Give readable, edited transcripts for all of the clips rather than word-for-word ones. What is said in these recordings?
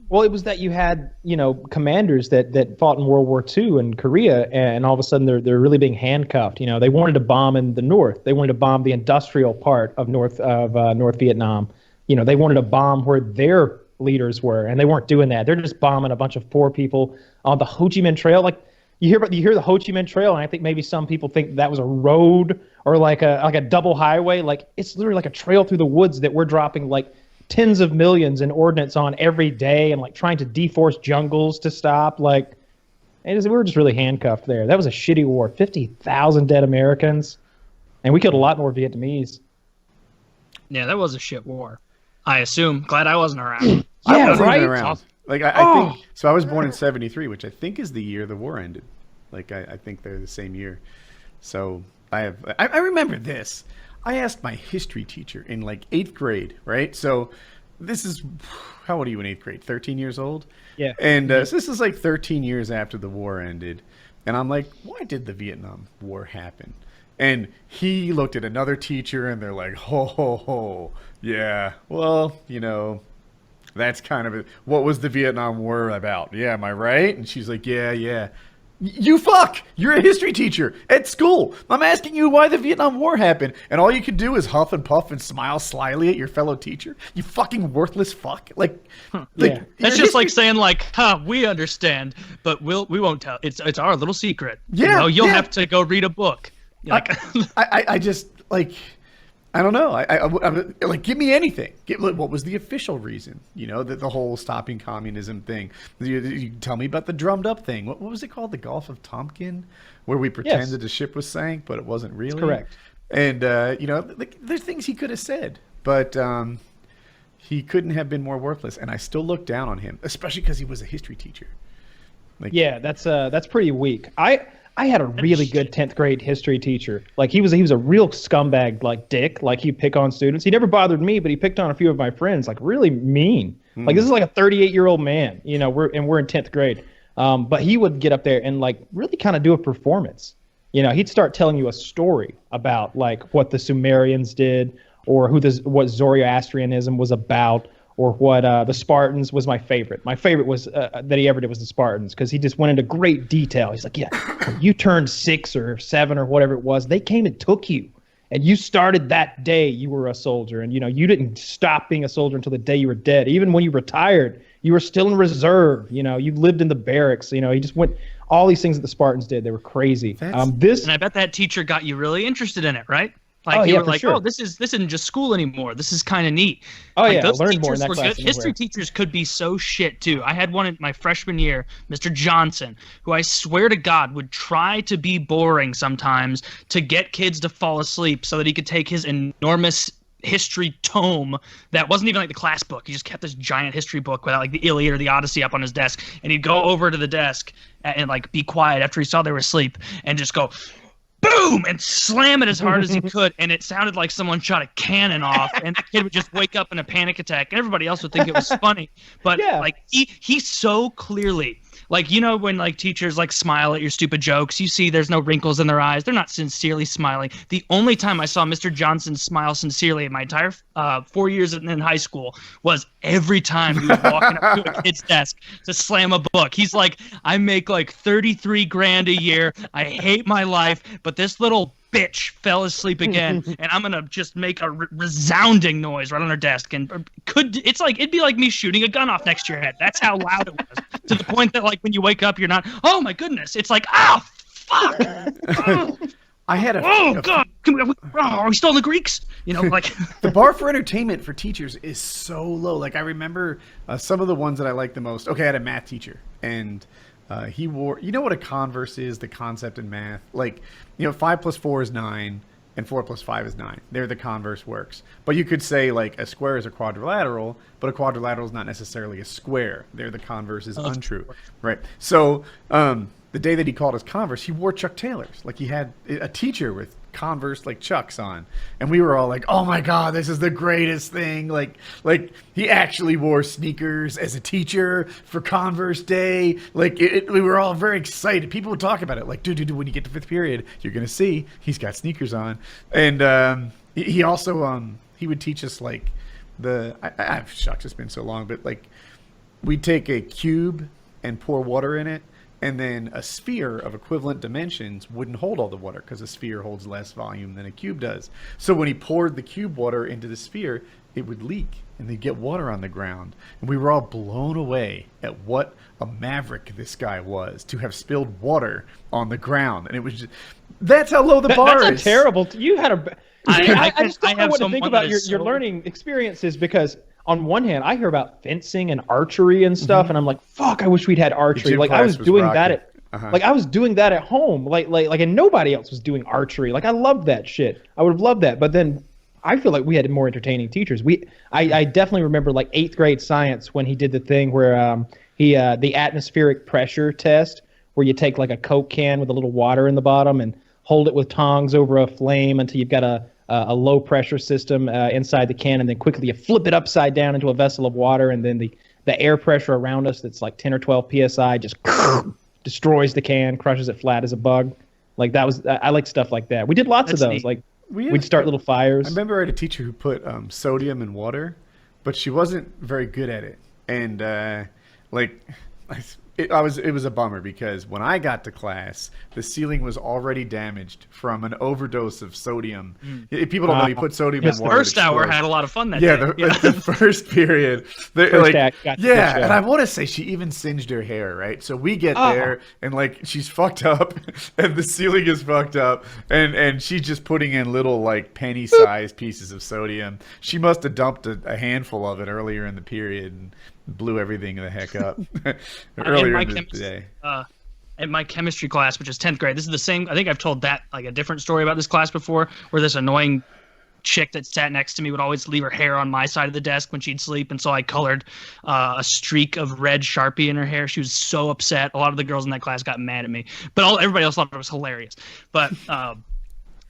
Well, it was that you had, commanders that fought in World War II in Korea, and all of a sudden they're really being handcuffed. They wanted to bomb in the north. They wanted to bomb the industrial part of North Vietnam. They wanted to bomb where their leaders were, and they weren't doing that. They're just bombing a bunch of poor people on the Ho Chi Minh Trail. Like you hear the Ho Chi Minh Trail, and I think maybe some people think that was a road or like a double highway. Like it's literally like a trail through the woods that we're dropping like tens of millions in ordnance on every day, and like trying to deforest jungles to stop. Like we were just really handcuffed there. That was a shitty war. 50,000 dead Americans, and we killed a lot more Vietnamese. Yeah, that was a shit war. I assume. Glad I wasn't around. I wasn't right. even around. Like I think so. I was born in '73, which I think is the year the war ended. Like I think they're the same year. So I remember this. I asked my history teacher in like 8th grade, right? So this is, how old are you in 8th grade? 13 years old? Yeah. And so this is like 13 years after the war ended. And I'm like, why did the Vietnam War happen? And he looked at another teacher and they're like, ho, ho, ho. Yeah, well, that's kind of it. What was the Vietnam War about? Yeah, am I right? And she's like, yeah. You fuck! You're a history teacher at school. I'm asking you why the Vietnam War happened, and all you can do is huff and puff and smile slyly at your fellow teacher. You fucking worthless fuck! Yeah. That's just like saying we understand, but we won't tell. It's our little secret. Yeah, you'll have to go read a book. I just like. I don't know. I'm like, give me anything. What was the official reason? The whole stopping communism thing. You tell me about the drummed up thing. What was it called? The Gulf of Tonkin, where we pretended the ship was sank, but it wasn't really. That's correct. And there's things he could have said, but he couldn't have been more worthless. And I still look down on him, especially because he was a history teacher. That's pretty weak. I had a really good 10th grade history teacher. Like he was a real scumbag, like dick. Like he'd pick on students. He never bothered me, but he picked on a few of my friends. Like really mean. Like this is like a 38-year-old man. We're in 10th grade. But he would get up there and like really kind of do a performance. He'd start telling you a story about like what the Sumerians did, or what Zoroastrianism was about, or what the Spartans was. My favorite was that he ever did was the Spartans, because he just went into great detail. He's like, yeah, when you turned 6 or 7 or whatever it was, they came and took you, and you started that day you were a soldier, and you didn't stop being a soldier until the day you were dead. Even when you retired, you were still in reserve. You lived in the barracks. He just went all these things that the Spartans did. They were crazy. And I bet that teacher got you really interested in it, right? Like you were like, sure. oh, this isn't just school anymore. This is kind of neat. Oh like, yeah, those I learned more in that class. History teachers could be so shit too. I had one in my freshman year, Mr. Johnson, who I swear to God would try to be boring sometimes to get kids to fall asleep so that he could take his enormous history tome that wasn't even like the class book. He just kept this giant history book without like the Iliad or the Odyssey up on his desk, and he'd go over to the desk and like be quiet after he saw they were asleep and just go boom, and slam it as hard as he could, and it sounded like someone shot a cannon off, and the kid would just wake up in a panic attack, and everybody else would think it was funny. But like he so clearly, like, when like teachers like smile at your stupid jokes, you see there's no wrinkles in their eyes. They're not sincerely smiling. The only time I saw Mr. Johnson smile sincerely in my entire 4 years in high school was every time he was walking up to a kid's desk to slam a book. He's like, I make like 33 grand a year. I hate my life, but this little bitch fell asleep again, and I'm gonna just make a resounding noise right on her desk, and it'd be like me shooting a gun off next to your head. That's how loud it was, to the point that like when you wake up, you're not, oh my goodness, it's like, oh fuck. I had God, are we still in the Greeks? Like the bar for entertainment for teachers is so low. Like I remember some of the ones that I liked the most. Okay, I had a math teacher, and he wore, what a converse is, the concept in math. Like, 5 plus 4 is 9, and 4 plus 5 is 9. There the converse works. But you could say, like, a square is a quadrilateral, but a quadrilateral is not necessarily a square. There the converse is untrue. Right. So, the day that he called us Converse, he wore Chuck Taylors. Like, he had a teacher with Converse like Chucks on, and we were all like, oh my god, this is the greatest thing. Like he actually wore sneakers as a teacher for Converse Day. Like we were all very excited. People would talk about it like, dude, when you get to 5th period, you're gonna see he's got sneakers on. And he also he would teach us like shucks, it's been so long, but like we'd take a cube and pour water in it, and then a sphere of equivalent dimensions wouldn't hold all the water because a sphere holds less volume than a cube does. So when he poured the cube water into the sphere, it would leak and they'd get water on the ground. And we were all blown away at what a maverick this guy was to have spilled water on the ground. And it was just, that's how low the bar that's is. Terrible. You had a. I just don't know what to think about your so... learning experiences because on one hand, I hear about fencing and archery and stuff, and I'm like, fuck, I wish we'd had archery. Like I was doing that at, like I was doing that at home, like, and nobody else was doing archery. Like I loved that shit. I would have loved that, but then I feel like we had more entertaining teachers. I definitely remember like 8th grade science when he did the thing where the atmospheric pressure test, where you take like a Coke can with a little water in the bottom and hold it with tongs over a flame until you've got a low pressure system inside the can, and then quickly you flip it upside down into a vessel of water, and then the air pressure around us that's like 10 or 12 psi just destroys the can, crushes it flat as a bug. Like that was, I like stuff like that. We did lots of those. Neat. Like we'd start little fires. I remember I had a teacher who put sodium in water, but she wasn't very good at it, and it was a bummer because when I got to class, the ceiling was already damaged from an overdose of sodium. People don't know you put sodium in water. The first hour had a lot of fun that day. The first period. And I want to say she even singed her hair, right? So we get there and like she's fucked up and the ceiling is fucked up and she's just putting in little like penny-sized pieces of sodium. She must have dumped a handful of it earlier in the period and blew everything the heck up earlier in the day. In my chemistry class, which is 10th grade, this is the same. I think I've told that like a different story about this class before, where this annoying chick that sat next to me would always leave her hair on my side of the desk when she'd sleep, and so I colored a streak of red Sharpie in her hair. She was so upset. A lot of the girls in that class got mad at me, but everybody else thought it was hilarious. But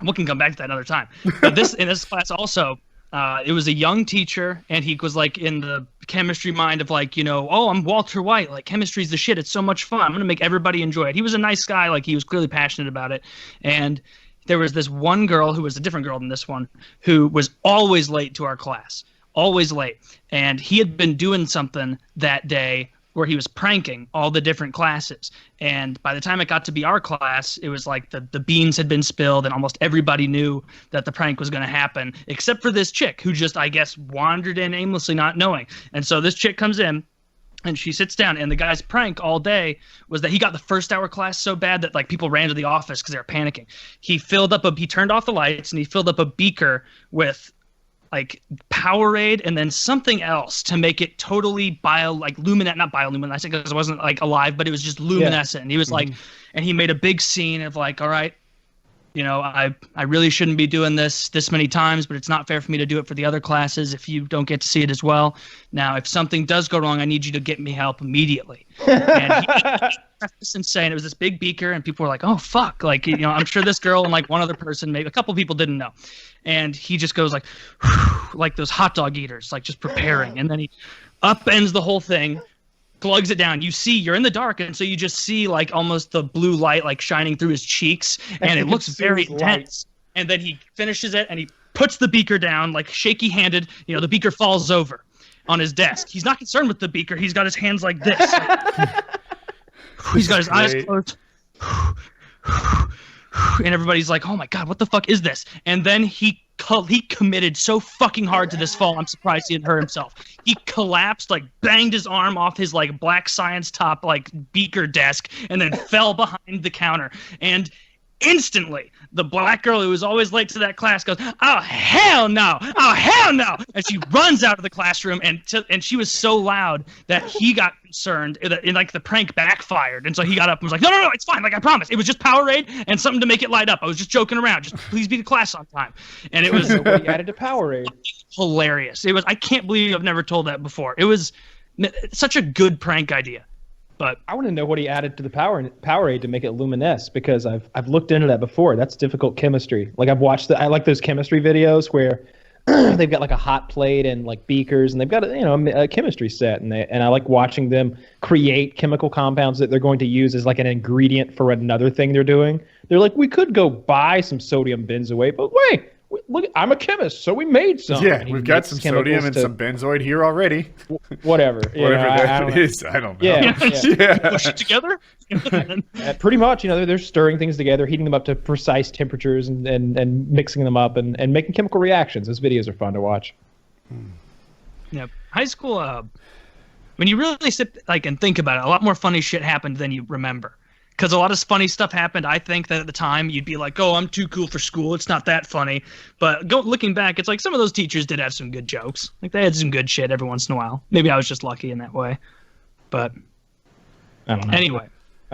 we can come back to that another time. But in this class also. It was a young teacher, and he was like in the chemistry mind of like, I'm Walter White. Like chemistry's the shit. It's so much fun. I'm going to make everybody enjoy it. He was a nice guy. Like he was clearly passionate about it. And there was this one girl who was a different girl than this one who was always late to our class, always late. And he had been doing something that day where he was pranking all the different classes. And by the time it got to be our class, it was like the beans had been spilled and almost everybody knew that the prank was going to happen, except for this chick who just, I guess, wandered in aimlessly not knowing. And so this chick comes in and she sits down, and the guy's prank all day was that he got the first hour class so bad that like people ran to the office because they were panicking. He turned off the lights and he filled up a beaker with like Powerade and then something else to make it totally not bioluminescent because it wasn't like alive, but it was just luminescent. And he was like, and he made a big scene of like, all right, I really shouldn't be doing this many times, but it's not fair for me to do it for the other classes if you don't get to see it as well. Now, if something does go wrong, I need you to get me help immediately. And he insane. It was this big beaker, and people were like, oh, fuck. Like, I'm sure this girl and like one other person, maybe a couple people didn't know. And he just goes like, like those hot dog eaters, like just preparing. And then he upends the whole thing, plugs it down. You're in the dark, and so you just see like almost the blue light like shining through his cheeks, and it looks very intense. And then he finishes it, and he puts the beaker down like shaky-handed. The beaker falls over on his desk. He's not concerned with the beaker. He's got his hands like this. He's got his eyes closed. And everybody's like, oh my God, what the fuck is this? And then he committed so fucking hard to this fall, I'm surprised he didn't hurt himself. He collapsed, like banged his arm off his like black science top like beaker desk, and then fell behind the counter. And instantly, the black girl who was always late to that class goes, oh, hell no! Oh, hell no! And she runs out of the classroom, and she was so loud that he got concerned, and like the prank backfired. And so he got up and was like, no, it's fine. Like, I promise. It was just Powerade and something to make it light up. I was just joking around. Just please be to class on time. And it was nobody added to Powerade. Hilarious. I can't believe I've never told that before. It was such a good prank idea. But I want to know what he added to the Powerade to make it luminesce, because I've looked into that before. That's difficult chemistry. Like I like those chemistry videos where they've got like a hot plate and like beakers, and they've got a chemistry set, and I like watching them create chemical compounds that they're going to use as like an ingredient for another thing they're doing. They're like, we could go buy some sodium benzoate, but wait, Look, I'm a chemist, so we made some. Yeah, And he we've got makes some chemicals sodium and to- some benzoid here already. whatever. You Whatever know, that I don't know. is, I don't know. Yeah. Push it together. Pretty much, they're stirring things together, heating them up to precise temperatures, and mixing them up and making chemical reactions. Those videos are fun to watch. Yeah, high school. When you really sit and think about it, a lot more funny shit happened than you remember. Because a lot of funny stuff happened. I think that at the time you'd be like, "Oh, I'm too cool for school. It's not that funny." But looking back, it's like some of those teachers did have some good jokes. Like they had some good shit every once in a while. Maybe I was just lucky in that way. But I don't know. anyway,